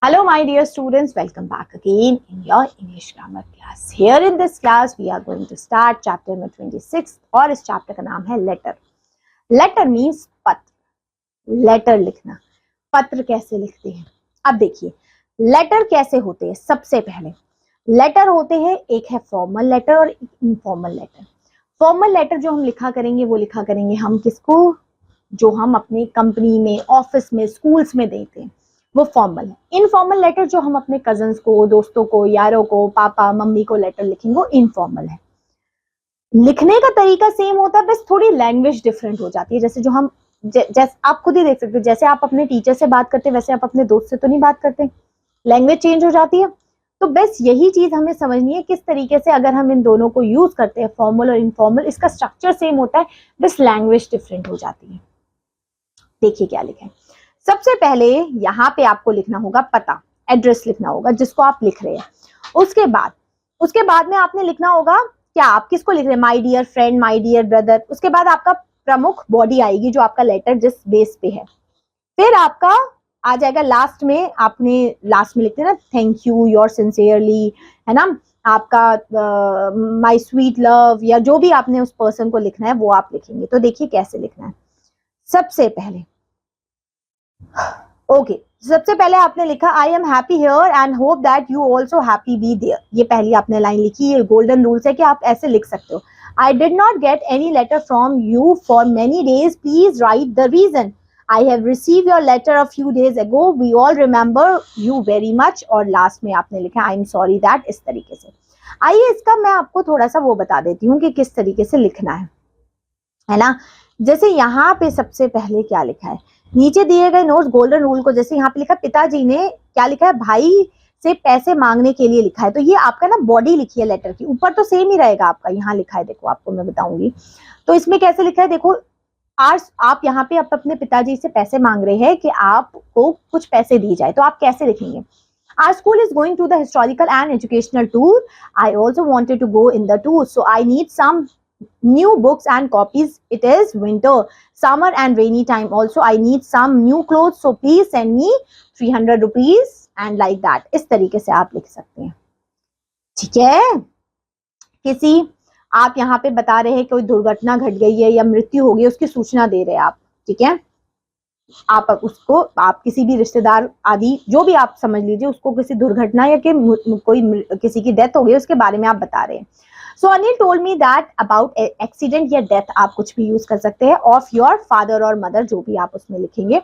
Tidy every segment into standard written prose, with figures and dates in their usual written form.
Hello my dear students, welcome back again in your English grammar class. Here in this class we are going to start chapter number 26 और इस chapter का नाम है letter. Letter means पत्र, letter लिखना. पत्र कैसे लिखते हैं? अब देखिए letter कैसे होते हैं. सबसे पहले letter होते हैं, एक है formal letter और एक informal letter. Formal letter जो हम लिखा करेंगे वो लिखा करेंगे हम किसको, जो हम अपने कंपनी में, ऑफिस में, स्कूल्स में देते हैं वो फॉर्मल है. इनफॉर्मल लेटर जो हम अपने कजन्स को, दोस्तों को, यारों को, पापा मम्मी को लेटर लिखेंगे वो इनफॉर्मल है. लिखने का तरीका सेम होता है, बस थोड़ी लैंग्वेज डिफरेंट हो जाती है. जैसे जो हम जैसे आप खुद ही देख सकते हैं, जैसे आप अपने टीचर से बात करते हैं वैसे आप अपने दोस्त से तो नहीं बात करते, लैंग्वेज चेंज हो जाती है. तो बस यही चीज हमें समझनी है किस तरीके से अगर हम इन दोनों को यूज करते हैं, फॉर्मल और इनफॉर्मल, इसका स्ट्रक्चर सेम होता है, बस लैंग्वेज डिफरेंट हो जाती है. देखिए क्या लिखा है. सबसे पहले यहाँ पे आपको लिखना होगा पता, एड्रेस लिखना होगा जिसको आप लिख रहे हैं. उसके बाद में आपने लिखना होगा क्या आप किसको लिख रहे हैं, my dear friend, my dear brother. उसके बाद आपका प्रमुख बॉडी आएगी जो आपका लेटर जिस बेस पे है. फिर आपका आ जाएगा लास्ट में, आपने लास्ट में लिखते हैं ना थैंक यू, योर सिंसियरली, है ना, आपका माय स्वीट लव, या जो भी आपने उस पर्सन को लिखना है वो आप लिखेंगे. तो देखिए कैसे लिखना है. सबसे पहले सबसे पहले आपने लिखा I am happy here and hope that you also happy be there. ये पहली आपने लाइन लिखी. ये गोल्डन रूल्स है कि आप ऐसे लिख सकते हो. I did not get any letter from you for many days, please write the reason. I have receive your letter a few days ago, we all remember you very much. और last में आपने लिखा I am sorry that. इस तरीके से. आइए इसका मैं आपको थोड़ा सा वो बता देती हूँ कि किस तरीके से लिखना है ना. जैसे यहाँ पे सबसे पहले क्या लिखा है, नीचे दिए गए नोट्स गोल्डन रूल को, जैसे यहाँ पे लिखा पिताजी ने क्या लिखा है, भाई से पैसे मांगने के लिए लिखा है. तो ये आपका ना बॉडी लिखी है लेटर की, ऊपर तो सेम ही रहेगा आपका. यहाँ लिखा है, देखो आपको मैं बताऊंगी. तो इसमें कैसे लिखा है, देखो आज आप यहाँ पे आप अपने पिताजी से पैसे मांग रहे हैं कि आपको कुछ पैसे दिए जाए. तो आप कैसे लिखेंगे, Our school is going to the historical and educational tour. I also wanted to go in the tour, so I need some new books and copies. It is winter, summer and rainy time. Also, I need some new clothes, so please send me 300 rupees and like that. इस तरीके से आप लिख सकते हैं. ठीक है. किसी आप यहाँ पे बता रहे हैं कोई दुर्घटना घट गई है या मृत्यु हो गई, उसकी सूचना दे रहे हैं आप. ठीक है. आप उसको, आप किसी भी रिश्तेदार आदि जो भी आप समझ लीजिए, उसको किसी दुर्घटना या कि कोई किसी की डेथ हो गई उसके बारे में आप बता रहे हैं. So Anil told me that about accident या डेथ, आप कुछ भी यूज कर सकते हैं, ऑफ योर फादर और मदर, जो भी आप उसमें लिखेंगे.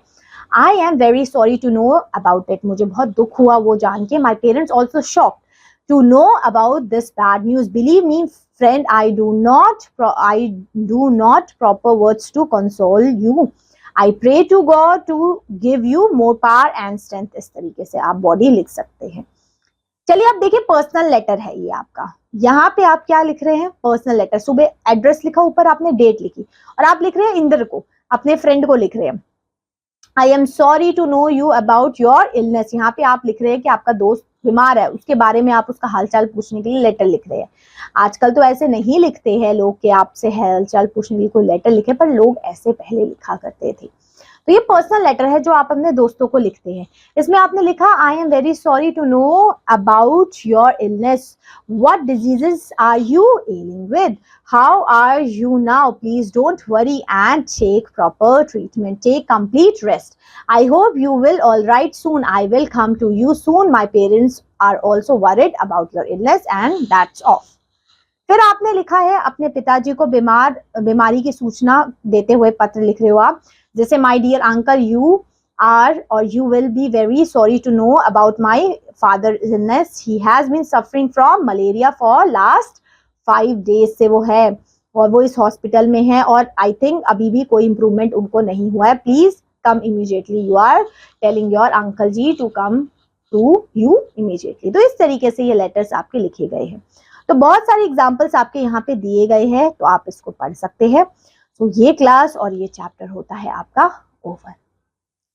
I am very sorry to know about it, मुझे बहुत दुख हुआ वो जान के. My parents also shocked to know about this bad news. Believe me friend, I do not proper words to console you. I pray to God to give you more power and strength. इस तरीके से आप body लिख सकते हैं. चलिए अब देखिए पर्सनल लेटर है ये आपका. यहाँ पे आप क्या लिख रहे हैं, पर्सनल लेटर. सुबह एड्रेस लिखा, ऊपर आपने डेट लिखी और आप लिख रहे हैं इंद्र को, अपने फ्रेंड को लिख रहे हैं. I am sorry to know you about your illness. यहाँ पे आप लिख रहे हैं कि आपका दोस्त बीमार है, उसके बारे में आप उसका हालचाल पूछने के लिए लेटर लिख रहे हैं. आजकल तो ऐसे नहीं लिखते हैं लोग कि आपसे हालचाल पूछने के लिए कोई लेटर लिखे, पर लोग ऐसे पहले लिखा करते थे. तो ये पर्सनल लेटर है जो आप अपने दोस्तों को लिखते हैं. इसमें आपने लिखा I am very sorry to know about your illness. What diseases are you ailing with, how are you now, please don't worry and take proper treatment, take complete rest. I hope you will all right soon. I will come to you soon. My parents are also worried about your illness and that's off. फिर आपने लिखा है अपने पिताजी को बीमारी की सूचना देते हुए पत्र लिख रहे हो आप. जैसे my dear uncle, you are और you will be very sorry to know about my father illness. He has been suffering from malaria for last 5 days से वो है और वो इस हॉस्पिटल में है और आई थिंक अभी भी कोई इम्प्रूवमेंट उनको नहीं हुआ है. Please come immediately. You are telling your uncle ji to come to you immediately. तो इस तरीके से ये लेटर्स आपके लिखे गए हैं. तो बहुत सारे एग्जाम्पल्स आपके यहाँ पे दिए गए हैं, तो आप इसको पढ़ सकते हैं. तो ये क्लास और ये चैप्टर होता है आपका over.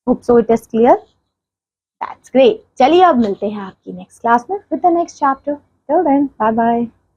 Hope so it is clear. That's great. चलिए अब मिलते हैं आपकी नेक्स्ट क्लास में with the next chapter. Till then bye bye.